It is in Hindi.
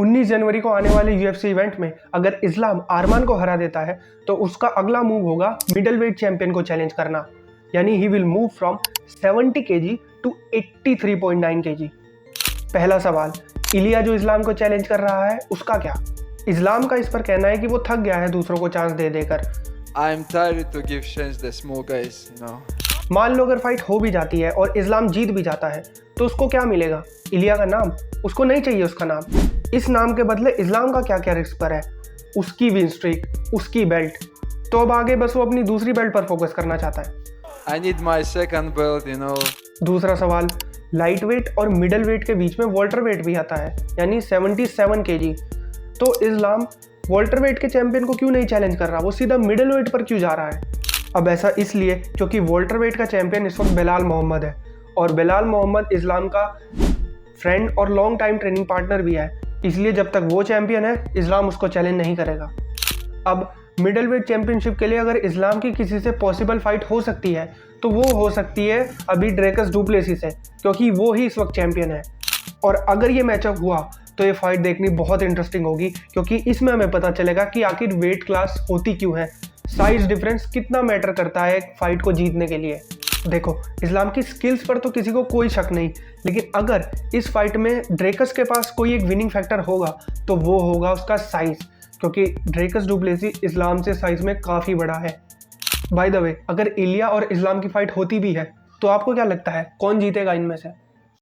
19 जनवरी को आने वाले UFC इवेंट में अगर इस्लाम आरमान को हरा देता है तो उसका अगला मूव होगा मिडल वेट चैंपियन को चैलेंज करना, यानी he will move from 70 kg to 83.9 kg। पहला सवाल, इलिया जो इस्लाम को चैलेंज कर रहा है उसका क्या? इस्लाम का इस पर कहना है कि वो थक गया है दूसरों को चांस दे देकर। I'm tired to give chance the small guys, you know. मान लो अगर फाइट हो भी जाती है और इस्लाम जीत भी जाता है तो उसको क्या मिलेगा? इलिया का नाम? उसको नहीं चाहिए उसका नाम। इस नाम के बदले इस्लाम का क्या क्या रिस्क पर है? उसकी विन स्ट्रीक, उसकी बेल्ट। तो अब आगे बस वो अपनी दूसरी बेल्ट पर फोकस करना चाहता है। I need my second belt, you know. दूसरा सवाल, लाइट वेट और मिडल वेट के बीच में वॉल्टर वेट भी आता है, यानी 77 kg। तो इस्लाम वॉल्टर वेट के चैंपियन को क्यों नहीं चैलेंज कर रहा? वो सीधा मिडल वेट पर क्यों जा रहा है? अब ऐसा इसलिए क्योंकि वॉल्टर वेट का चैंपियन इस वक्त बिलाल मोहम्मद है और बिलाल मोहम्मद इस्लाम का फ्रेंड और लॉन्ग टाइम ट्रेनिंग पार्टनर भी है, इसलिए जब तक वो चैंपियन है इस्लाम उसको चैलेंज नहीं करेगा। अब मिडल वेट चैंपियनशिप के लिए अगर इस्लाम की किसी से पॉसिबल फाइट हो सकती है तो वो हो सकती है अभी ड्रेकस डुप्लेसी से, क्योंकि वो ही इस वक्त चैंपियन है। और अगर ये मैचअप हुआ तो ये फाइट देखनी बहुत इंटरेस्टिंग होगी, क्योंकि इसमें हमें पता चलेगा कि आखिर वेट क्लास होती क्यों है, साइज डिफरेंस कितना मैटर करता है एक फाइट को जीतने के लिए। देखो, इस्लाम की स्किल्स पर तो किसी को कोई शक नहीं, लेकिन अगर इस फाइट में ड्रेकस के पास कोई एक विनिंग फैक्टर होगा तो वो होगा उसका साइज, क्योंकि ड्रेकस डुप्लेसी इस्लाम से साइज में काफ़ी बड़ा है। बाय द वे, अगर इलिया और इस्लाम की फाइट होती भी है तो आपको क्या लगता है कौन जीतेगा इनमें से?